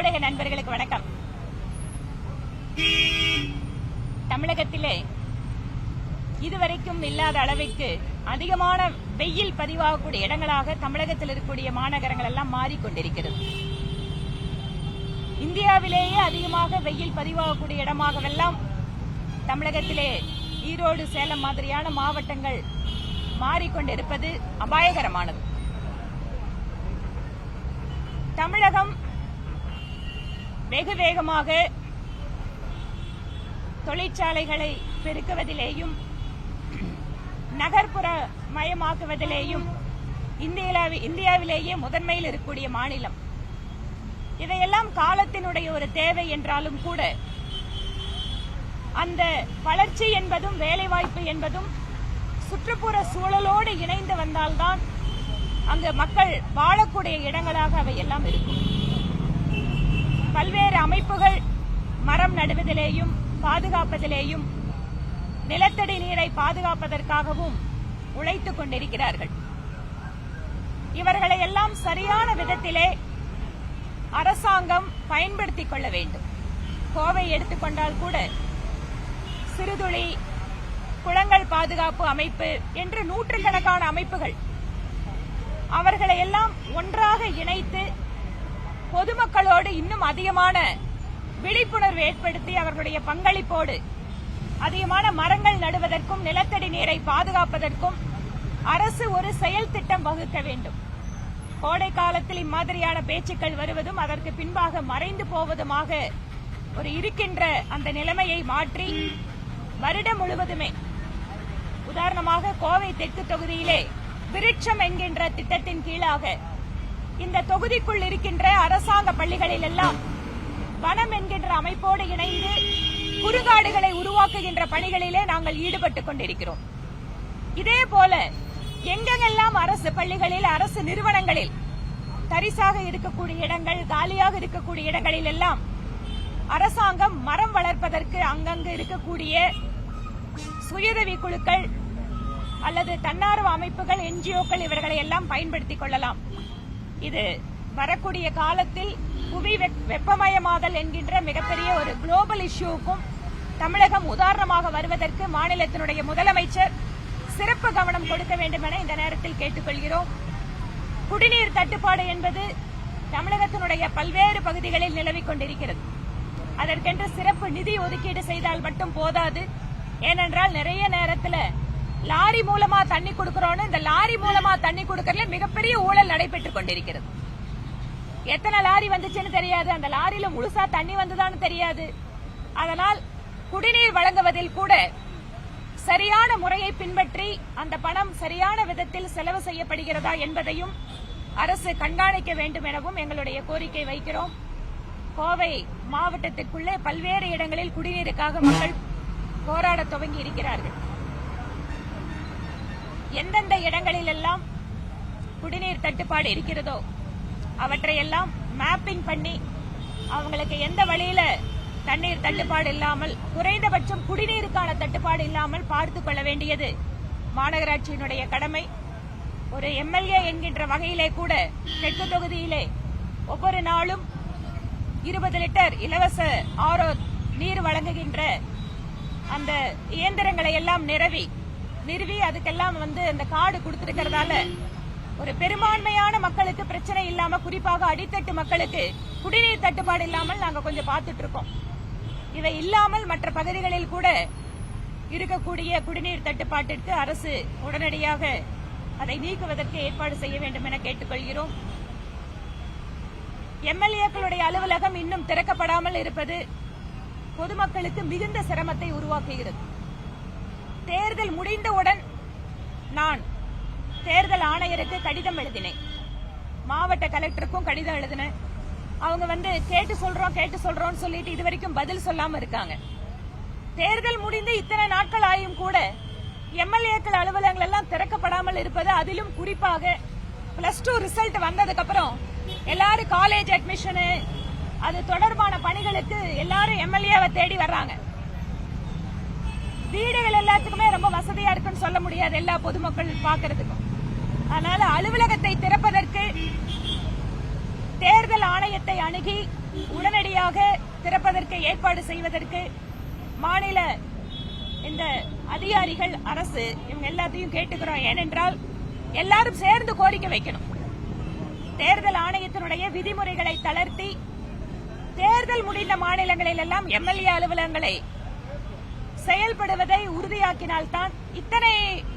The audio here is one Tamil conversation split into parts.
ஊடக நண்பர்களுக்கு வணக்கம். தமிழகத்திலே இதுவரைக்கும் இல்லாத அளவிற்கு அதிகமான வெயில் பதிவாகக்கூடிய இடங்களாக தமிழகத்தில் இருக்கக்கூடிய மாநகரங்கள் எல்லாம் மாறிக்கொண்டிருக்கிறது. இந்தியாவிலேயே அதிகமாக வெயில் பதிவாகக்கூடிய இடமாகவெல்லாம் தமிழகத்திலே ஈரோடு, சேலம் மாதிரியான மாவட்டங்கள் மாறிக்கொண்டிருப்பது அபாயகரமானது. தமிழகம் வெகு வேகமாக தொழிற்சாலைகளை பெருக்குவதிலேயும் நகர்ப்புற மயமாக்குவதிலேயும் இந்தியாவிலேயே முதன்மையில் இருக்கக்கூடிய மாநிலம். இதையெல்லாம் காலத்தினுடைய ஒரு தேவை என்றாலும் கூட அந்த வளர்ச்சி என்பதும் வேலைவாய்ப்பு என்பதும் சுற்றுப்புற சூழலோடு இணைந்து வந்தால்தான் அங்கு மக்கள் வாழக்கூடிய இடங்களாக அவை எல்லாம் இருக்கும். பல்வேறு அமைப்புகள் மரம் நடுவதிலேயும் பாதுகாப்பதிலேயும் நிலத்தடி நீரை பாதுகாப்பதற்காகவும் உழைத்துக் கொண்டிருக்கிறார்கள். இவர்களை எல்லாம் சரியான விதத்திலே அரசாங்கம் பயன்படுத்திக் கொள்ள வேண்டும். கோவை எடுத்துக்கொண்டால் கூட சிறுதுளி, குளங்கள் பாதுகாப்பு அமைப்பு என்று நூற்றுக்கணக்கான அமைப்புகள், அவர்களை எல்லாம் ஒன்றாக இணைத்து பொதுமக்களோடு இன்னும் அதிகமான விழிப்புணர்வு ஏற்படுத்தி அவர்களுடைய பங்களிப்போடு அதிகமான மரங்கள் நடுவதற்கும் நிலத்தடி நீரை பாதுகாப்பதற்கும் அரசு ஒரு செயல் திட்டம் வகுக்க வேண்டும். கோடை காலத்தில் இம்மாதிரியான பேச்சுக்கள் வருவதும் அதற்கு பின்பாக மறைந்து போவதுமாக ஒரு இருக்கின்ற அந்த நிலைமையை மாற்றி வருடம் முழுவதுமே, உதாரணமாக கோவை தெற்கு தொகுதியிலே விருட்சம் என்கின்ற திட்டத்தின் கீழாக இந்த தொகுதிக்குள் இருக்கின்ற அரசாங்க பள்ளிகளில் எல்லாம் வனம் என்கின்ற அமைப்போடு இணைந்து குறுங்காடுகளை உருவாக்குகின்ற பணிகளிலே நாங்கள் ஈடுபட்டுக் கொண்டிருக்கிறோம். இதேபோல எங்கெங்கெல்லாம் அரசு பள்ளிகளில், அரசு நிறுவனங்களில் தரிசாக இருக்கக்கூடிய இடங்கள், காலியாக இருக்கக்கூடிய இடங்களில் எல்லாம் அரசாங்கம் மரம் வளர்ப்பதற்கு அங்கங்கு இருக்கக்கூடிய சுயஉதவி குழுக்கள் அல்லது தன்னார்வ அமைப்புகள், என்ஜிஓக்கள் இவர்களை எல்லாம் பயன்படுத்திக் கொள்ளலாம். இது வரக்கூடிய காலத்தில் புவி வெப்பமயமாதல் என்கின்ற மிகப்பெரிய ஒரு குளோபல் இஷ்யூவுக்கும் தமிழகம் உதாரணமாக வருவதற்கு மாநிலத்தினுடைய முதலமைச்சர் சிறப்பு கவனம் கொடுக்க வேண்டும் என இந்த நேரத்தில் கேட்டுக்கொள்கிறோம். குடிநீர் தட்டுப்பாடு என்பது தமிழகத்தினுடைய பல்வேறு பகுதிகளில் நிலவிக் கொண்டிருக்கிறது. அதற்கென்று சிறப்பு நிதி ஒதுக்கீடு செய்தால் மட்டும் போதாது. ஏனென்றால் நிறைய நேரத்தில் லாரி மூலமா தண்ணி கொடுக்கிறோன்னு இந்த லாரி மூலமா தண்ணி கொடுக்கறதுல மிகப்பெரிய ஊழல் நடைபெற்றுக் கொண்டிருக்கிறது. எத்தனை லாரி வந்துச்சுன்னு தெரியாது, அந்த லாரியில முழுசா தண்ணி வந்ததான்னு தெரியாது. அதனால் குடிநீர் வழங்குவதில் கூட சரியான முறையை பின்பற்றி அந்த பணம் சரியான விதத்தில் செலவு செய்யப்படுகிறதா என்பதையும் அரசு கண்காணிக்க வேண்டும் எனவும் எங்களுடைய கோரிக்கை வைக்கிறோம். கோவை மாவட்டத்திற்குள்ளே பல்வேறு இடங்களில் குடிநீருக்காக மக்கள் போராட துவங்கி இருக்கிறார்கள். எந்தெந்த இடங்களில் எல்லாம் குடிநீர் தட்டுப்பாடு இருக்கிறதோ அவற்றையெல்லாம் மேப்பிங் பண்ணி அவங்களுக்கு எந்த வழியில தண்ணீர் தட்டுப்பாடு இல்லாமல், குறைந்தபட்சம் குடிநீருக்கான தட்டுப்பாடு இல்லாமல் பார்த்துக் கொள்ள வேண்டியது மாநகராட்சியினுடைய கடமை. ஒரு எம்எல்ஏ என்கின்ற வகையிலே கூட தெற்கு தொகுதியிலே ஒவ்வொரு நாளும் 20 லிட்டர் இலவச ஆரோ நீர் வழங்குகின்ற அந்த இயந்திரங்களை எல்லாம் நிறுவி அதுக்கெல்லாம் அந்த கார்டு கொடுத்திருக்கிறதால ஒரு பெரும்பான்மையான மக்களுக்கு பிரச்சனை இல்லாம, குறிப்பாக அடித்தட்டு மக்களுக்கு குடிநீர் தட்டுப்பாடு இல்லாமல் நாங்க கொஞ்சம் பார்த்துட்டு இருக்கோம். இவை இல்லாமல் மற்ற பகுதிகளில் கூட இருக்கக்கூடிய குடிநீர் தட்டுப்பாட்டிற்கு அரசு உடனடியாக அதை நீக்குவதற்கு ஏற்பாடு செய்ய வேண்டும் என கேட்டுக்கொள்கிறோம். எம்எல்ஏக்களுடைய அலுவலகம் இன்னும் திறக்கப்படாமல் இருப்பது பொதுமக்களுக்கு மிகுந்த சிரமத்தை உருவாக்குகிறது. தேர்தல் முடிந்தவுடன் நான் தேர்தல் ஆணையருக்கு கடிதம் எழுதினேன், மாவட்ட கலெக்டருக்கும் கடிதம் எழுதினேன். அவங்க கேட்டு சொல்றோம் சொல்லிட்டு இதுவரைக்கும் பதில் சொல்லாம இருக்காங்க. தேர்தல் முடிந்து இத்தனை நாட்கள் ஆயும் கூட எம்எல்ஏக்கள் அலுவலகங்கள் எல்லாம் திறக்கப்படாமல் இருப்பது, அதிலும் குறிப்பாக +2 ரிசல்ட் வந்ததுக்கு அப்புறம் எல்லாரும் காலேஜ் அட்மிஷனு அது தொடர்பான பணிகளுக்கு எல்லாரும் எம்எல்ஏவை தேடி வர்றாங்க. வீடுகள் எல்லாத்துக்குமே ரொம்ப வசதியா இருக்குன்னு சொல்ல முடியாது எல்லா பொதுமக்கள் பாக்குறதுக்கும். அதனால அலுவலகத்தை திறப்பதற்கு தேர்தல் ஆணையத்தை அணுகி உடனடியாக திறப்பதற்கு ஏற்பாடு செய்வதற்கு மாநில இந்த அதிகாரிகள், அரசு இவங்க எல்லாத்தையும் கேட்டுக்கிறோம். ஏனென்றால் எல்லாரும் சேர்ந்து கோரிக்கை வைக்கணும். தேர்தல் ஆணையத்தினுடைய விதிமுறைகளை தளர்த்தி தேர்தல் முடிந்த மாநிலங்களில் எல்லாம் எம்எல்ஏ அலுவலகங்களை செயல்படுவதை உறுதியாக்கினால்தான் இத்தனை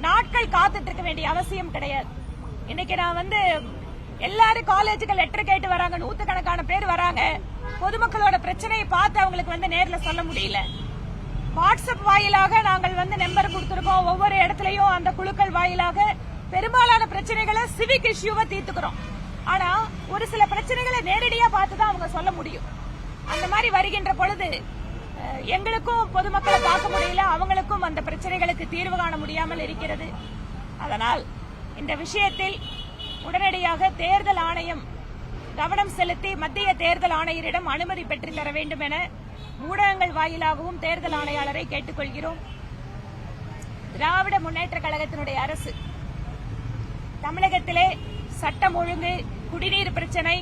நாட்கள் காத்துட்டு இருக்க வேண்டிய அவசியம் கிடையாது. இன்னைக்கு நான் எல்லாரும் காலேஜுக்கு லெட்டர் கேட்டு வராங்க, நூத்துக்கணக்கான பேர் வராங்க. பொதுமக்களோட பிரச்சனையை பார்த்து அவங்களுக்கு நேர்ல சொல்ல முடியல. வாட்ஸ்அப் வாயிலாக நாங்கள் நம்பர் கொடுத்திருக்கோம். ஒவ்வொரு இடத்துலயும் அந்த குழுக்கள் வாயிலாக பெரும்பாலான பிரச்சனைகளை சிவிக் இஷ்யூவை தீர்த்துக்கிறோம். ஆனா ஒரு சில பிரச்சனைகளை நேரடியா பார்த்துதான் அவங்க சொல்ல முடியும். அந்த மாதிரி வருகின்ற பொழுது எங்களுக்கும் பொதுமக்களை பார்க்க முடியல, அவங்களுக்கும் அந்த பிரச்சனைகளுக்கு தீர்வு காண முடியாமல் இருக்கிறது. அதனால் இந்த விஷயத்தில் உடனடியாக தேர்தல் ஆணையம் கவனம் செலுத்தி மத்திய தேர்தல் ஆணையரிடம் அனுமதி பெற்றுத் தர வேண்டும் என ஊடகங்கள் வாயிலாகவும் தேர்தல் ஆணையாளரை கேட்டுக்கொள்கிறோம். திராவிட முன்னேற்ற கழகத்தினுடைய அரசு தமிழகத்திலே சட்டம் ஒழுங்கு, குடிநீர் பிரச்சனை,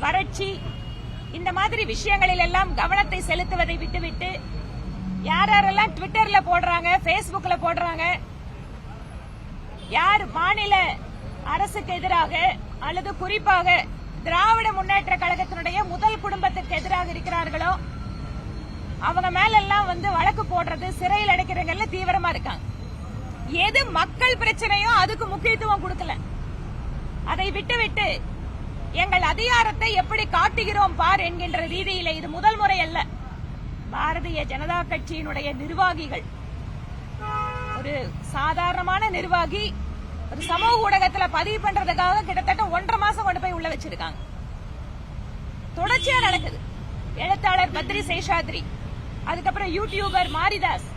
வறட்சி இந்த மாதிரி விஷயங்களில் எல்லாம் கவனத்தை செலுத்துவதை விட்டுவிட்டு யாரெல்லாம் ட்விட்டர்ல போடுறாங்க, பேஸ்புக்ல போடுறாங்க, யார் மாநில அரசுக்கு எதிராக அல்லது குறிப்பாக திராவிட முன்னேற்ற கழகத்தினுடைய முதல் குடும்பத்திற்கு எதிராக இருக்கிறார்களோ அவங்க மேலெல்லாம் வழக்கு போடுறது, சிறையில் அடைக்கிறவங்க தீவிரமா இருக்காங்க. எது மக்கள் பிரச்சனையோ அதுக்கு முக்கியத்துவம் கொடுக்கல. அதை விட்டுவிட்டு எங்கள் அதிகாரத்தை எப்படி காட்டுகிறோம் பார் என்கின்ற ரீதியில இது முதல் முறை அல்ல. பாரதிய ஜனதா கட்சியினுடைய நிர்வாகிகள், ஒரு சாதாரணமான நிர்வாகி ஒரு சமூக ஊடகத்துல பதிவு பண்றதுக்காக கிட்டத்தட்ட 1.5 மாசம் கொண்டு போய் உள்ள வச்சிருக்காங்க. தொடர்ச்சியா நடக்குது. எழுத்தாளர் பத்ரி சேஷாத்ரி, அதுக்கப்புறம் யூடியூபர் மாரிதாஸ்,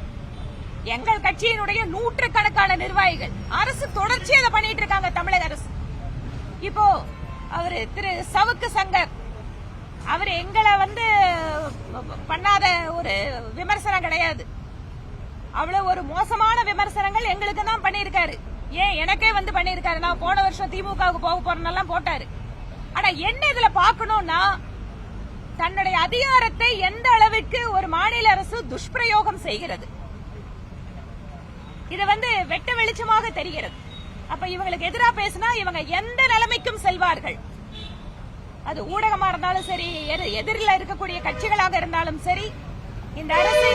எங்கள் கட்சியினுடைய நூற்றுக்கணக்கான நிர்வாகிகள், அரசு தொடர்ச்சியா அதை பண்ணிட்டு இருக்காங்க. தமிழக அரசு இப்போ அவரு திரு சவுக்கு சங்கர், அவர் எங்களை பண்ணாத ஒரு விமர்சனம் கிடையாது. அவ்வளவு ஒரு மோசமான விமர்சனங்கள் எங்களுக்கு தான் பண்ணிருக்காரு. ஏன் எனக்கே பண்ணிருக்காரு. நான் போன வருஷம் திமுகவுக்கு போக போறேன்னெல்லாம் போட்டாரு. ஆனா என்ன இதுல பாக்கணும்னா, தன்னுடைய அதிகாரத்தை எந்த அளவுக்கு ஒரு மாநில அரசு துஷ்பிரயோகம் செய்கிறது, இது வெட்ட வெளிச்சமாக தெரிகிறது. அப்ப இவங்களுக்கு எதிராக பேசினா இவங்க எந்த நிலைமைக்கும் செல்வார்கள். அது ஊடகமா இருந்தாலும் சரி, எதிரில் இருக்கக்கூடிய கட்சிகளாக இருந்தாலும் சரி, இந்த அரசு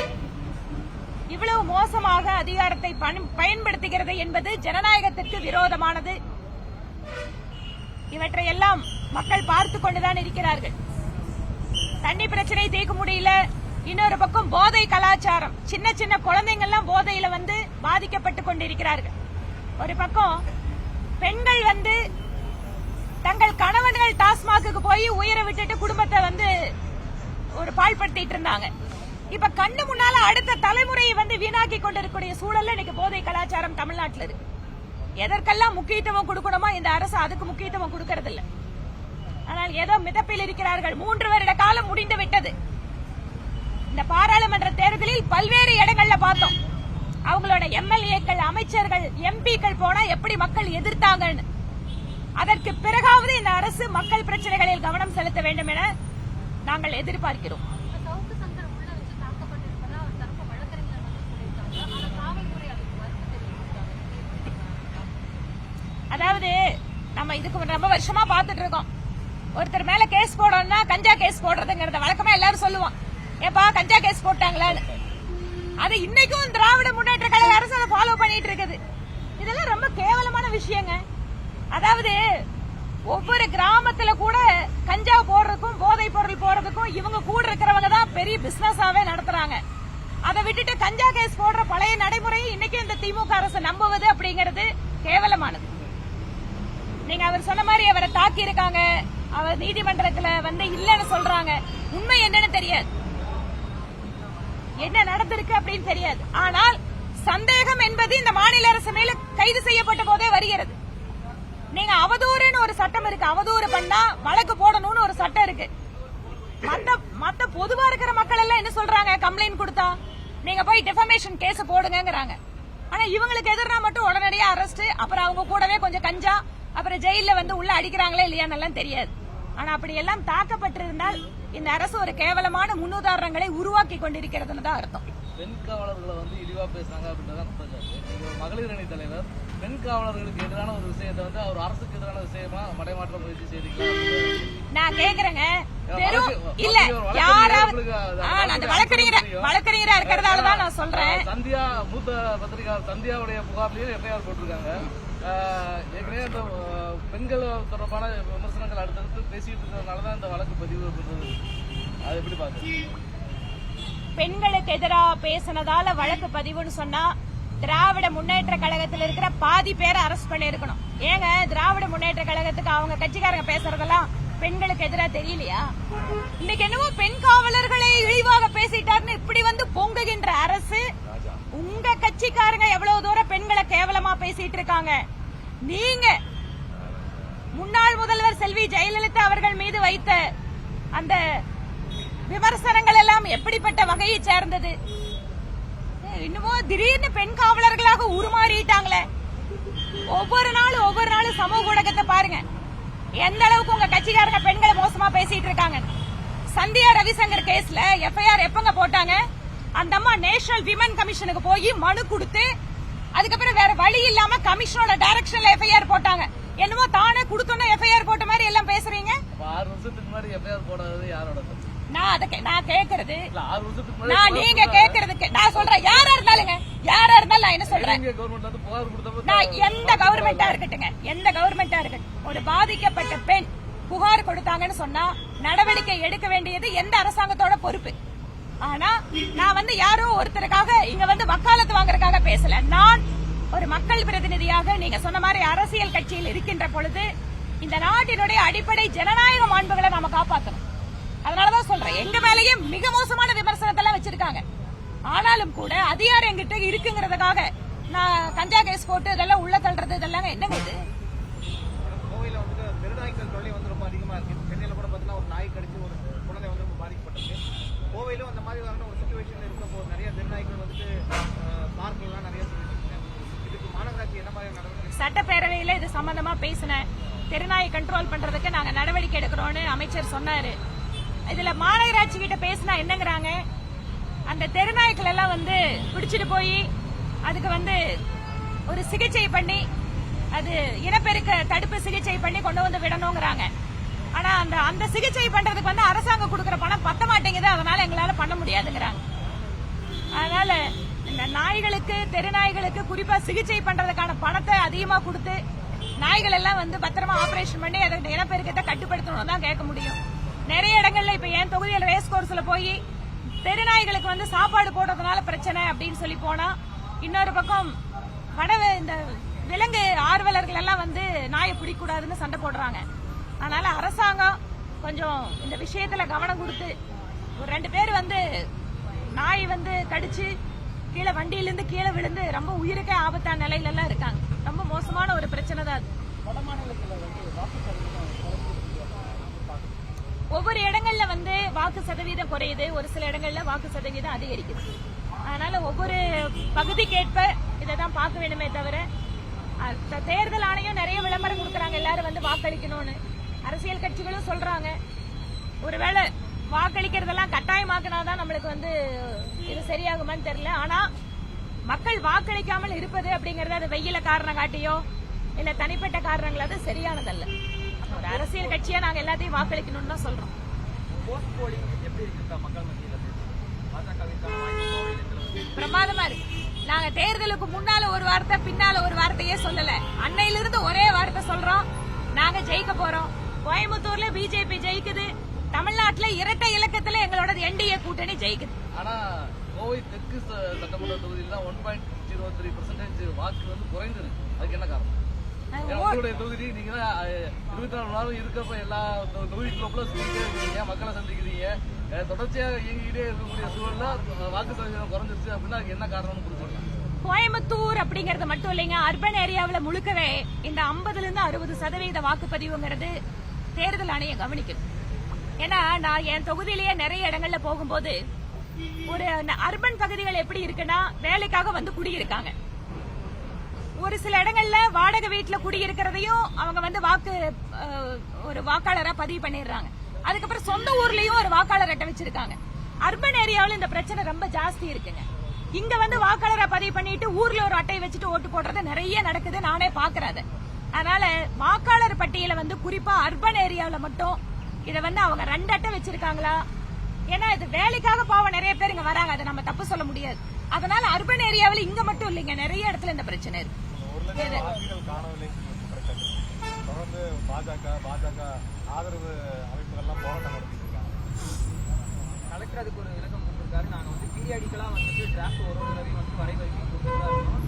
இவ்வளவு மோசமாக அதிகாரத்தை பயன்படுத்துகிறது என்பது ஜனநாயகத்திற்கு விரோதமானது. இவற்றையெல்லாம் மக்கள் பார்த்து கொண்டுதான் இருக்கிறார்கள். தண்ணி பிரச்சனை தீர்க்க முடியல. இன்னொரு பக்கம் போதை கலாச்சாரம், சின்ன சின்ன குழந்தைங்க எல்லாம் போதையில பாதிக்கப்பட்டு கொண்டிருக்கிறார்கள். ஒரு பக்கம் பெண்கள் தங்கள் கணவன்கள் டாஸ்மாக்கு போய் உயிரை விட்டுட்டு குடும்பத்தை ஒரு பாழ்படுத்திட்டு இருந்தாங்க. இப்ப கண்ணு முன்னால அடுத்த தலைமுறையை வீணாக்கி கொண்டிருக்கக்கூடிய சூழல்ல இன்னைக்கு போதை கலாச்சாரம் தமிழ்நாட்டில் இருக்கு. எதற்கெல்லாம் முக்கியத்துவம் கொடுக்கணுமோ இந்த அரசு அதுக்கு முக்கியத்துவம் கொடுக்கறது இல்ல. ஆனால் ஏதோ மிதப்பில் இருக்கிறார்கள். 3 வருட காலம் முடிந்து விட்டது. இந்த பாராளுமன்ற தேர்தலில் பல்வேறு இடங்கள்ல பார்த்தோம். அவங்களோட எம்எல்ஏக்கள், அமைச்சர்கள், எம்பிக்கள் போனா எப்படி மக்கள் எதிர்த்தாங்கன்னு. அதற்கு பிறகாவது இந்த அரசு மக்கள் பிரச்சனைகளில் கவனம் செலுத்த வேண்டும் என நாங்கள் எதிர்பார்க்கிறோம். அதாவது நம்ம இதுக்கு ரொம்ப வருஷமா பாத்துட்டு இருக்கோம். ஒருத்தர் மேல கேஸ் போடணும்னா கஞ்சா கேஸ் போடுறதுங்கிறத வழக்கமா எல்லாரும் சொல்லுவோம். ஏப்பா கஞ்சா கேஸ் போட்டாங்களான்னு. அது இன்னைக்கும் திராவிட முன்னேற்ற கழக அரசு அதை ஃபாலோ பண்ணிட்டு இருக்குது. இதெல்லாம் ரொம்ப கேவலமான விஷயங்க. அதாவது ஒவ்வொரு கிராமத்துல கூட கஞ்சா போடுறதுக்கும் போதை பொருள் போறதுக்கும் இவங்க கூட இருக்கிறவங்க தான் பெரிய பிசினஸாவே நடத்துறாங்க. அதை விட்டுட்டு கஞ்சா கேஸ் போடுற பழைய நடைமுறையை இன்னைக்கு இந்த திமுக அரசு நம்புவது அப்படிங்கிறது கேவலமானது. நீங்க அவர் சொன்ன மாதிரி அவரை தாக்கி இருக்காங்க, அவர் நீதிமன்றத்துல இல்லன்னு சொல்றாங்க. உண்மை என்னன்னு தெரியாது, என்ன நடந்திருக்கு அப்படின்னு தெரியாது. ஆனால் சந்தேகம் என்பது இந்த மாநில அரசு மேல கைது செய்யப்பட்ட போதே வருகிறது. நீங்க அவதூறுன்னு ஒரு சட்டம் இருக்கு, அவதூறு பண்ணா வழக்கு போடணும்னு ஒரு சட்டம் இருக்கு. மத்த பொதுவா இருக்கிற மக்கள் எல்லாம் என்ன சொல்றாங்க, கம்ப்ளைண்ட் கொடுத்தா நீங்க போய் டிஃபமேஷன் கேஸ் போடுங்கங்கறாங்க. ஆனா இவங்களுக்கு எதிரா மட்டும் உடனடியா அரெஸ்ட், அப்புறம் அவங்க கூடவே கொஞ்சம் கஞ்சா, அப்புறம் ஜெயில உள்ள அடிக்கிறாங்களே இல்லையான்னு தெரியாது. ஆனா அப்படி எல்லாம் தாக்கப்பட்டிருந்தால் இந்த அரசு ஒரு கேவலமான முன்னுதாரணங்களை உருவாக்கி கொண்டிருக்கிறதுன்னு தான் அர்த்தம். பெண் காவலர்களை இழிவா பேசுறாங்க அப்படின்றதான் குற்றச்சாட்டு. மகளிர் அணி தலைவர் பெண் காவலர்களுக்கு எதிரான ஒரு விஷயத்தை அவர் அரசுக்கு எதிரான விஷயமா மடைமாற்ற முயற்சி செய்திருக்கலாம். நான் கேக்குறேங்க, இல்ல யாராவது அந்த வழக்கறிஞரா இருக்கிறதாலதான் நான் சொல்றேன். சந்தியா மூத்த பத்திரிகையாளர் சந்தியாவுடைய புகார்லயும் எஃப்ஐஆர் போட்டிருக்காங்க. ஏற்கனவே இந்த பெண்கள் தொடர்பான விமர்சனங்கள் அடுத்தடுத்து பேசிட்டு இருக்கிறதுனாலதான் இந்த வழக்கு பதிவு பண்றது. அது எப்படி பாக்குறீங்க? பெண்களுக்கு எதிராக பேசினதால வழக்கு பதிவுன்னு சொன்னா திராவிட முன்னேற்ற கழகத்தில் இருக்கிற பாதி பேரை அரெஸ்ட் பண்ணி இருக்கணும். ஏங்க திராவிட முன்னேற்ற கழகத்துக்கு அவங்க கட்சிக்காரங்க பேசுறதெல்லாம் பெண்களுக்கு எதிராக தெரியலையா? இன்னைக்கு என்னவோ பெண் காவலர்களை இழிவாக பேசிட்டாருன்னு இப்படி பொங்குகின்ற அரசு, உங்க கட்சிக்காரங்க எவ்வளவு தூரம் பெண்களை கேவலமா பேசிட்டு இருக்காங்க. நீங்க முன்னாள் முதல்வர் செல்வி ஜெயலலிதா அவர்கள் மீது வைத்த அந்த விமர்சனங்கள் எல்லாம் எப்படிப்பட்ட வகையை சேர்ந்தது? இன்னமும் திடீர்னு பெண் காவலர்களாக உருமாறிட்டாங்களே. ஒவ்வொரு நாளும் சமூக ஊடகத்தை பாருங்க, எந்த அளவுக்கு உங்க கட்சிக்காரங்க பெண்களை மோசமா பேசிட்டு இருக்காங்க. சந்தியா ரவிசங்கர் கேஸ்ல எஃப்ஐஆர் எப்பங்க போட்டாங்க? அந்த அம்மா நேஷனல் விமன் கமிஷனுக்கு போய் மனு கொடுத்து அதுக்கப்புறம் வேற வழி இல்லாம கமிஷனோட டைரக்ஷன்ல எஃப்ஐஆர் போட்டாங்க. என்னமோ தானே கொடுத்தோன்னா எஃப்ஐஆர் போட்ட மாதிரி எல்லாம் பேசுறீங்க. 6 வருஷத்துக்கு முன்னாடி எஃப்ஐஆர் போடாதது யாரோட? நான் கேக்குறது, நீங்க கேக்குறதுக்கு நான் சொல்றேன். யாரா இருந்தாலும் நான் என்ன சொல்றேன், நான் எந்த கவர்மெண்டா இருக்கட்டும், ஒரு பாதிக்கப்பட்ட பெண் புகார் கொடுத்தாங்கன்னு சொன்னா நடவடிக்கை எடுக்க வேண்டியது எந்த அரசாங்கத்தோட பொறுப்பு. ஆனா நான் யாரோ ஒருத்தருக்காக இங்க வக்காலத்து வாங்குறதுக்காக பேசல. நான் ஒரு மக்கள் பிரதிநிதியாக நீங்க சொன்ன மாதிரி அரசியல் கட்சியில் இருக்கின்ற பொழுது இந்த நாட்டினுடைய அடிப்படை ஜனநாயக மாண்புகளை நாம காப்பாற்றணும். அதனாலதான் சொல்றேன், எங்க மேலேயே மிக மோசமான விமர்சனத்தை எல்லாம் வச்சிருக்காங்க. ஆனாலும் கூட அதிகாரம் எங்கிட்ட இருக்குங்கிறதுக்காக நான் கஞ்சா கேஸ் போட்டு இதெல்லாம் உள்ள தள்ளுறது இதெல்லாம் என்னங்க இது? கோவையில திருநாய்கள் தொல்லை ரொம்ப அதிகமா இருக்கு. சென்னையில கூட பாத்தீங்கன்னா ஒரு நாய் கடிச்சு ஒரு குழந்தை ரொம்ப பாதிக்கப்பட்டிருக்கு. கோவையிலும் அந்த மாதிரி ஒரு சிச்சுவேஷன் இருக்கப்போ நிறைய திருநாய்கள் பார்க்கள் எல்லாம் நிறைய சொல்லிட்டு இதுக்கு மாநகராட்சி என்ன மாதிரி நடவடிக்கை? சட்டப்பேரவையில இது சம்பந்தமா பேசின தெருநாயை கண்ட்ரோல் பண்றதுக்கு நாங்க நடவடிக்கை எடுக்கிறோம்னு அமைச்சர் சொன்னாரு. இதுல மாநகராட்சி கிட்ட பேசினா என்னங்கிறாங்க, அந்த தெருநாய்கள் எல்லாம் பிடிச்சிட்டு போய் அதுக்கு ஒரு சிகிச்சை பண்ணி அது இனப்பெருக்க தடுப்பு சிகிச்சை பண்ணி கொண்டு விடணுங்கிறாங்க. ஆனா அந்த சிகிச்சை பண்றதுக்கு அரசாங்கம் கொடுக்கற பணம் பத்த மாட்டேங்குது, அதனால எங்களால பண்ண முடியாதுங்கிறாங்க. அதனால இந்த நாய்களுக்கு தெருநாய்களுக்கு குறிப்பா சிகிச்சை பண்றதுக்கான பணத்தை அதிகமா கொடுத்து நாய்கள் எல்லாம் பத்திரமா ஆபரேஷன் பண்ணி அதை இனப்பெருக்கத்தை கட்டுப்படுத்தணும் தான் கேட்க முடியும். நிறைய இடங்கள்ல இப்ப என் தொகுதியில் ரேஸ் கோர்ஸ்ல போய் தெருநாய்களுக்கு சாப்பாடு போடுறதுனால பிரச்சனை அப்படின்னு சொல்லி போனா, இன்னொரு பக்கம் இந்த விலங்கு ஆர்வலர்கள் எல்லாம் நாயை பிடிக்கூடாதுன்னு சண்டை போடுறாங்க. அதனால அரசாங்கம் கொஞ்சம் இந்த விஷயத்துல கவனம் கொடுத்து ஒரு 2 பேர் நாய் கடிச்சு கீழே வண்டியிலிருந்து கீழே விழுந்து ரொம்ப உயிருக்கே ஆபத்தான நிலையில எல்லாம் இருக்காங்க. ரொம்ப மோசமான ஒரு பிரச்சனை தான் அது. ஒவ்வொரு இடங்கள்ல வாக்கு சதவீதம் குறையுது, ஒரு சில இடங்கள்ல வாக்கு சதவீதம் அதிகரிக்குது. அதனால ஒவ்வொரு பகுதிக்கேற்ப இதைதான் பார்க்க வேண்டுமே தவிர, தேர்தல் ஆணையம் நிறைய விளம்பரம் கொடுக்கறாங்க எல்லாரும் வாக்களிக்கணும்னு. அரசியல் கட்சிகளும் சொல்றாங்க. ஒருவேளை வாக்களிக்கிறதெல்லாம் கட்டாயமாக்கினாதான் நம்மளுக்கு இது சரியாகுமான்னு தெரியல. ஆனா மக்கள் வாக்களிக்காமல் இருப்பது அப்படிங்கறது அது வெயில காரணம் காட்டியோ இல்ல தனிப்பட்ட காரணங்கள் அது சரியானதல்ல. ஒரு அரசியல் கட்சியா நாங்க எல்லாத்தையும் வாக்களிக்கணும்னு தான் சொல்றோம். பிரமாதமா இருக்கு. நாங்க தேர்தலுக்கு முன்னால ஒரு வார்த்தை பின்னால ஒரு வார்த்தையே சொல்லல. அன்னையிலிருந்து ஒரே வார்த்தை சொல்றோம், நாங்க ஜெயிக்க போறோம். கோயம்புத்தூர்ல பிஜேபி ஜெயிக்குது, தமிழ்நாட்டுல இரட்டை இலக்கத்துல எங்களோட என்டிஏ கூட்டணி ஜெயிக்குது. ஆனா கோவை தெற்கு சட்டமன்ற தொகுதியில 1.03% வாக்கு குறைந்திருக்கு. அதுக்கு என்ன காரணம்? தொகுதி நீங்க 24 மணி நேரம் இருக்கப்ப எல்லா தொகுதிக்குள்ள இருக்கீங்க, மக்களை சந்திக்கிறீங்க, தொடர்ச்சியாக இயங்கிக்கிட்டே இருக்கக்கூடிய சூழல்ல வாக்கு சதவீதம் குறைஞ்சிருச்சு அப்படின்னா அதுக்கு என்ன காரணம்னு புரிஞ்சுக்கலாம். கோயம்புத்தூர் அப்படிங்கறது மட்டும் இல்லைங்க, அர்பன் ஏரியாவில முழுக்கவே இந்த 50-60% வாக்குப்பதிவுங்கிறது தேர்தல் ஆணையம் கவனிக்குது. ஏன்னா நான் என் தொகுதியிலேயே நிறைய இடங்கள்ல போகும்போது ஒரு அர்பன் பகுதிகள் எப்படி இருக்குன்னா வேலைக்காக குடியிருக்காங்க. ஒரு சில இடங்கள்ல வாடகை வீட்டுல குடியிருக்கிறதையும் அவங்க வாக்கு ஒரு வாக்காளரா பதிவு பண்ணிடுறாங்க. அதுக்கப்புறம் சொந்த ஊர்லயும் ஒரு வாக்காளர் அட்டை வச்சிருக்காங்க. அர்பன் ஏரியாவில் இந்த பிரச்சனை ரொம்ப ஜாஸ்தி இருக்குங்க. இங்க வந்து வாக்காளரை பதிவு பண்ணிட்டு ஊர்ல ஒரு அட்டை வச்சுட்டு ஓட்டு போடுறது நிறைய நடக்குது, நானே பாக்குறேன். அதனால வாக்காளர் பட்டியல வந்து குறிப்பா அர்பன் ஏரியாவில மட்டும் இத வந்து அவங்க 2 அட்டை வச்சிருக்காங்களா? ஏன்னா இது வேலைக்காக பாவம் நிறைய பேர் இங்க வராங்க, அதை நம்ம தப்பு சொல்ல முடியாது. அதனால அர்பன் ஏரியாவில் இங்க மட்டும் இல்லைங்க, நிறைய இடத்துல இந்த பிரச்சனை இருக்கு. தொடர்ந்து பாஜக ஆதரவு அமைப்புகள்லாம் போராட்டம் நடத்திட்டு இருக்காங்க. கலெக்டர் அதுக்கு ஒரு விளக்கம் கொடுத்திருக்காரு. நாங்க வந்து பீரியாடிக்கலா வந்து டிராஃப்ட் ஒரு தடவை வந்து வரைவரைக்கும் கொடுத்துட்டு இருக்கோம்.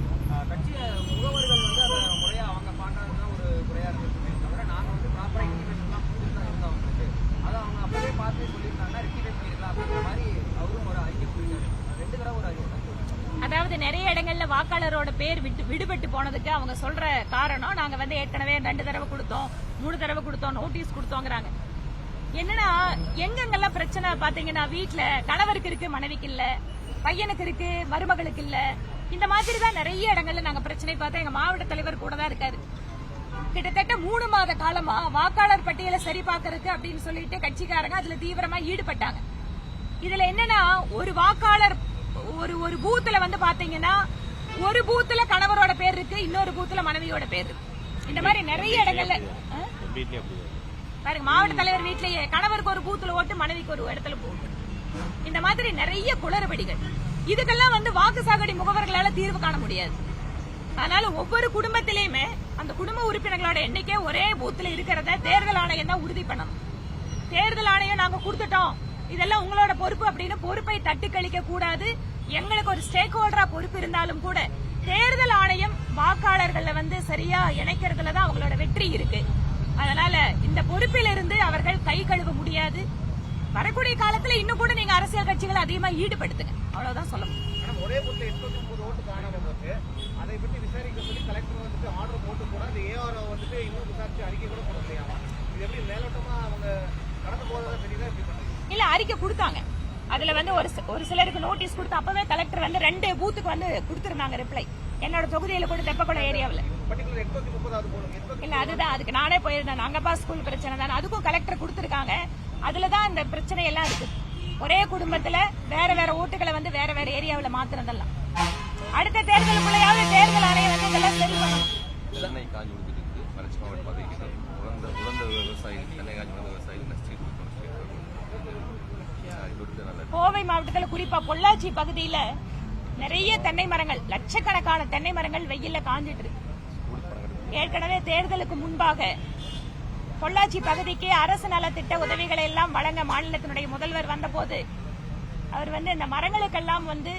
கட்சி முகவர்கள் வந்து அதை முறையா அவங்க பாக்குறதுதான் ஒரு குறையா இருந்துச்சுமே தவிர நாங்க வந்து ப்ராப்பரா இன்டிமேஷன்லாம் கொடுத்துட்டு தான் இருந்தோம் அவங்களுக்கு. அதை அவங்க அப்பவே பார்த்து சொல்லியிருந்தாங்கன்னா ரெக்டிஃபை பண்ணிருக்கலாம் அப்படிங்கிற மாதிரி அவரும் ஒரு அறிக்கை கொடுத்தாரு. 2 தடவை ஒரு அறிக்கை. அதாவது நிறைய இடங்கள்ல வாக்காளரோட பேர் விடுபட்டு போனதுக்கு அவங்க சொல்ற காரணம், நாங்க வந்து ஏற்கனவே 2 தடவை கொடுத்தோம், 3 தடவை கொடுத்தோம், நோட்டீஸ் கொடுத்தோங்கிறாங்க. என்னன்னா எங்கெங்கெல்லாம் பிரச்சனை பாத்தீங்கன்னா, வீட்டுல கணவருக்கு இருக்கு, மனைவிக்கு இல்ல, பையனுக்கு இருக்கு, மருமகளுக்கு இல்ல, இந்த மாதிரி தான் நிறைய இடங்கள்ல நாங்க பிரச்சனை பார்த்தா. எங்க மாவட்ட தலைவர் கூட தான் இருக்காரு. கிட்டத்தட்ட 3 மாத காலமா வாக்காளர் பட்டியலை சரி பார்க்கறதுக்கு அப்படின்னு சொல்லிட்டு கட்சிக்காரங்க அதுல தீவிரமா ஈடுபட்டாங்க. இதுல என்னன்னா, ஒரு வாக்காளர் ஒரு பூத்துல வந்து பாத்தீங்கன்னா, ஒரு பூத்துல கணவரோட பேர் இருக்கு, இன்னொரு பூத்துல மனைவியோட பேர் இருக்கு. இந்த மாதிரி நிறைய இடங்கள்ல பாருங்க, மாவட்ட தலைவர் வீட்லயே கணவருக்கு ஒரு பூத்துல ஓட்டு, மனைவிக்கு ஒரு இடத்துல போட்டு, இந்த மாதிரி நிறைய குளறுபடிகள். இதுக்கெல்லாம் வந்து வாக்கு சாவடி முகவர்களால தீர்வு காண முடியாது. அதனால ஒவ்வொரு குடும்பத்திலயுமே அந்த குடும்ப உறுப்பினர்களோட எண்ணிக்கை ஒரே பூத்துல இருக்கிறத தேர்தல் ஆணையம் தான் உறுதி பண்ணணும். தேர்தல் ஆணையம் நாங்க கொடுத்துட்டோம், இதெல்லாம் உங்களோட பொறுப்பு அப்படின்னு பொறுப்பை தட்டி கழிக்க கூடாது. எங்களுக்கு ஒரு ஸ்டேக் ஹோல்டரா பொறுப்பு இருந்தாலும் கூட தேர்தல் ஆணையம் வாக்காளர்களை வந்து சரியா இணைக்கிறதுலதான் அவங்களோட வெற்றி இருக்கு. அதனால இந்த பொறுப்பிலிருந்து அவர்கள் கை கழுவ முடியாது. வரக்கூடிய காலத்துல இன்னும் கூட நீங்க அரசியல் கட்சிகளை அதிகமா ஈடுபடுத்துங்க, அவ்வளவுதான் சொல்ல முடியும். ஒரே பூத்துல 89 ஓட்டு காணாம போச்சு. அதை பற்றி விசாரிக்க சொல்லி கலெக்டர் வந்துட்டு ஆர்டர் போட்டு கூட அந்த ஏஆர் வந்துட்டு இன்னும் விசாரிச்சு அறிக்கை கூட போட முடியாம இது எப்படி மேலோட்டமா அவங்க கடந்து போறதா தெரியுதா? எப்படி பண்றீங்க? இல்ல, அறிக்கை கொடுத்தாங்க. அதுல வந்து ஒரு சிலருக்கு நோட்டீஸ் கொடுத்து அப்பவே கலெக்டர் வந்து 2 பூத்துக்கு வந்து கொடுத்திருந்தாங்க ரிப்ளை. என்னோட தொகுதியில கூட தெப்பக்குளம் ஏரியாவில் இல்ல, அதுதான் அதுக்கு நானே போயிருந்தேன். அங்கப்பா ஸ்கூல் பிரச்சனை தானே, அதுக்கும் கலெக்டர் கொடுத்திருக்காங்க. அதுலதான் இந்த பிரச்சனை எல்லாம் இருக்கு. ஒரே குடும்பத்துல வேற வேற ஓட்டுகளை வந்து வேற வேற ஏரியாவில் மாத்திரதெல்லாம். அடுத்த தேர்தலுக்குள்ளையாவது தேர்தல் ஆணையம் வந்து இதெல்லாம் சரி பண்ணணும். சென்னை காஞ்சி கொடுத்துருக்கு மறைச்சி மாவட்ட பதவிக்கு உலர்ந்த விவசாயிகள் சென்னை காஞ்சி உலர்ந்த விவசாயிகள் கோவை மாவட்டத்தில் குறிப்பா பொள்ளாச்சி பகுதியில நிறைய தென்னை மரங்கள், லட்சக்கணக்கான தென்னை மரங்கள் வெயில்ல காஞ்சிட்டு இருக்கு. ஏற்கனவே தேர்தலுக்கு முன்பாக பொள்ளாச்சி பகுதிக்கு அரசு நலத்திட்ட உதவிகளை எல்லாம் வழங்க மாநிலத்தினுடைய முதல்வர் வந்தபோது அவர் வந்து இந்த மரங்களுக்கெல்லாம் வந்து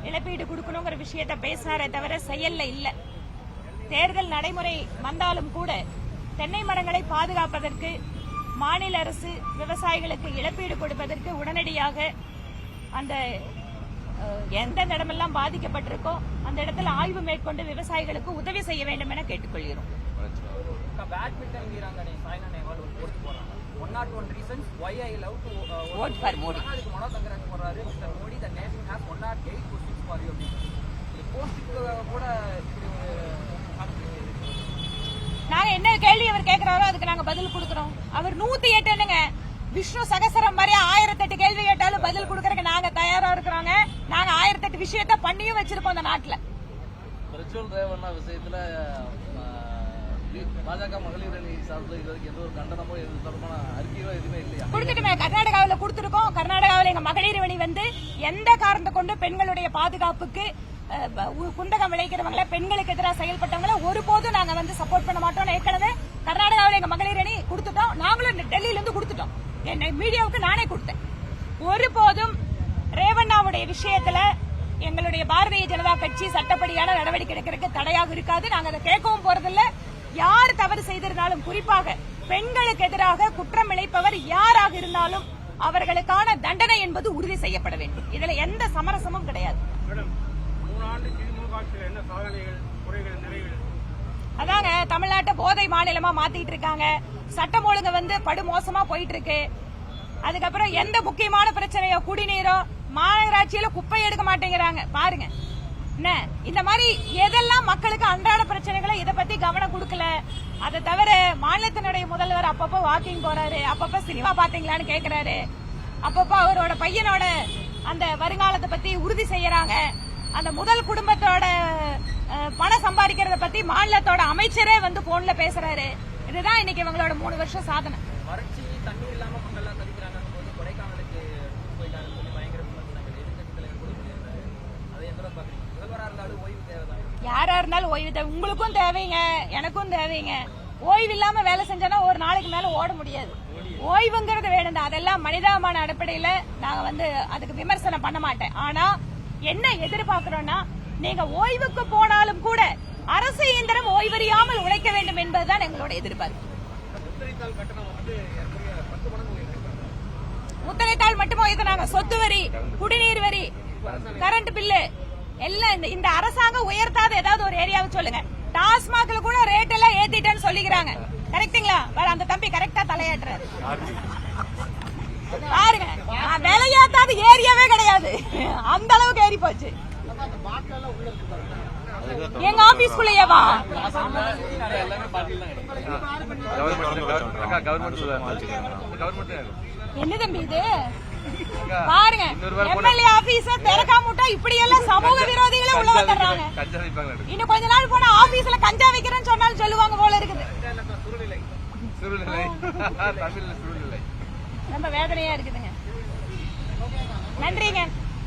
இழப்பீடு கொடுக்கணுங்கிற விஷயத்தை பேசினாரே தவிர செயல்ல இல்ல. தேர்தல் நடைமுறை வந்தாலும் கூட தென்னை மரங்களை பாதுகாப்பதற்கு மாநில அரசு விவசாயிகளுக்கு இழப்பீடு கொடுப்பதற்கு உடனடியாக அந்த எந்தெந்த இடமெல்லாம் பாதிக்கப்பட்டிருக்கோ அந்த இடத்துல ஆய்வு மேற்கொண்டு விவசாயிகளுக்கு உதவி செய்ய வேண்டும் என கேட்டுக்கொள்கிறோம். பேட்மிண்டன் வீராங்கனை சாய்னா நேவால் ஒரு போஸ்ட் போறாங்க. 101 reasons why I love to vote for Modi. அதுக்கு மனோ தங்கராஜ் போறாரு. Mister Modi, the nation has 108 questions for you. இந்த போஸ்டுக்கு கூட இப்படி ஒரு நாங்க என்ன கேள்வி அவர் கேட்கிறாரோ அதுக்கு நாங்க பதில் கொடுக்கிறோம். அவர் 108 என்னங்க, விஷ்ணு சகசரம் மாதிரி 1008 கேள்வி கேட்டாலும் பதில் கொடுக்கறதுக்கு நாங்க தயாரா இருக்கிறோங்க. நாங்க 1008 விஷயத்த பண்ணியும் வச்சிருக்கோம் இந்த நாட்டுல. விர்ச்சுவல் ரேவண்ணா விஷயத்துல பாஜக மகளிர் அணி சார்பில் இதுவரைக்கும் எந்த ஒரு கண்டனமோ எது தொடர்பான அறிக்கையோ எதுவுமே இல்லையா? கொடுத்துட்டுமே, கர்நாடகாவில் கொடுத்திருக்கோம். கர்நாடகாவில் எங்க மகளிர் அணி வந்து எந்த காரணத்தை கொண்டு பெண்களுடைய பாதுகாப்புக்கு குந்தகம் விளைக்கிறவங்கள, பெண்களுக்கு எதிராக செயல்பட்டவங்களை ஒருபோதும் நாங்க வந்து சப்போர்ட் பண்ண மாட்டோம். ஏற்கனவே கர்நாடகாவில் எங்க மகளிர் அணி கொடுத்துட்டோம். நாங்களும் டெல்லியில இருந்து கொடுத்துட்டோம். மீடியாவுக்கு நானே கொடுத்தேன். ஒருபோதும் ரேவண்ணாவுடைய விஷயத்துல எங்களுடைய பாரதிய ஜனதா கட்சி சட்டப்படியான நடவடிக்கை எடுக்கிறதுக்கு தடையாக இருக்காது. நாங்க அதை கேட்கவும் போறதில்ல. யார் தவறு செய்திருந்தாலும், குறிப்பாக பெண்களுக்கு எதிராக குற்றம் இழைப்பவர் யாராக இருந்தாலும் அவர்களுக்கான தண்டனை என்பது உறுதி செய்யப்பட வேண்டும். இதுல எந்த சமரசமும் கிடையாது. அதாங்க தமிழ்நாட்டை போதை மாநிலமா மாத்திட்டு இருக்காங்க. சட்டம் ஒழுங்கு வந்து படுமோசமா போயிட்டு இருக்கு. அதுக்கப்புறம் எந்த முக்கியமான பிரச்சனையோ, குடிநீரோ, மாநகராட்சியில குப்பை எடுக்க மாட்டேங்கிறாங்க. பாருங்க, என்ன இந்த மாதிரி எதெல்லாம் மக்களுக்கு அன்றாட பிரச்சனைகளை இதை பத்தி கவனம் கொடுக்கல. அதை தவிர மாநிலத்தினுடைய முதல்வர் அப்பப்போ வாக்கிங் போறாரு, அப்பப்போ சினிமா பாத்தீங்களான்னு கேக்குறாரு, அப்பப்போ அவரோட பையனோட அந்த வருங்காலத்தை பத்தி உறுதி செய்யறாங்க. அந்த முதல் குடும்பத்தோட பணம் சம்பாதிக்கிறத பத்தி மாநிலத்தோட அமைச்சரே வந்து போன்ல பேசுறாரு. இதுதான் இன்னைக்கு இவங்களோட 3 வருஷம் சாதனை. வறட்சி தண்ணீர் இல்லாம மக்கள் எல்லாம் தவிக்கிறாங்க போது கொடைக்கானலுக்கு போயிட்டாங்க சொல்லி பயங்கர விமர்சனங்கள் எதிர்கட்சி தலைவர் கூட சொல்லியிருந்தாரு. அதை எந்த பாக்குறீங்க? முதல்வரா இருந்தாலும் ஓய்வு தேவைதான். யாரா இருந்தாலும் ஓய்வு தேவை. உங்களுக்கும் தேவைங்க, எனக்கும் தேவைங்க. ஓய்வு இல்லாம வேலை செஞ்சோன்னா ஒரு நாளைக்கு மேல ஓட முடியாது. ஓய்வுங்கிறது வேணும். அதெல்லாம் மனிதாபிமான அடிப்படையில நாங்க வந்து அதுக்கு விமர்சனம் பண்ண மாட்டேன். ஆனா என்ன எதிர்பார்க்கிறோம்னா, நீங்க ஓய்வுக்கு போனாலும் கூட அரசு இயந்திரம் ஓய்வறியாமல் உழைக்க வேண்டும் என்பதுதான் எங்களோட எதிர்பார்ப்பு. முத்திரைத்தாள் கட்டணம் வந்து ஏற்கனவே 10 மடங்கு உயர்த்திருக்காங்க. முத்திரைத்தாள் மட்டும் உயர்த்தினாங்க. சொத்து வரி, குடிநீர் வரி, கரண்ட் பில்லு எல்லாம் இந்த அரசாங்கம் உயர்த்தாத ஏதாவது ஒரு ஏரியாவுக்கு சொல்லுங்க. டாஸ்மாக்ல கூட ரேட் எல்லாம் ஏத்திட்டேன்னு சொல்லிக்கிறாங்க. கரெக்டுங்களா? அந்த தம்பி கரெக்டா தலையாட்டுறாரு பாருங்க. விலையாத்தாத ஏரியாவே கிடையாது, அந்த அளவுக்கு ஏறி போச்சு. எங்க ஆபீஸ்க்குள்ளேயேவா? எல்லாமே பாட்டில் தான் கவர்மெண்ட் என்ன தம்பி இது பாருங்க. எம்எல்ஏ ஆபீஸ திறக்காம விட்டா இப்படி எல்லாம் சமூக விரோதிகளே உள்ள வந்துடுறாங்க. இன்னும் கொஞ்ச நாள் போனா ஆபீஸ்ல கஞ்சா வைக்கிறேன்னு சொன்னாலும் சொல்லுவாங்க போல இருக்குது. ரொம்ப வேதனையா இருக்குதுங்க. நன்றிங்க.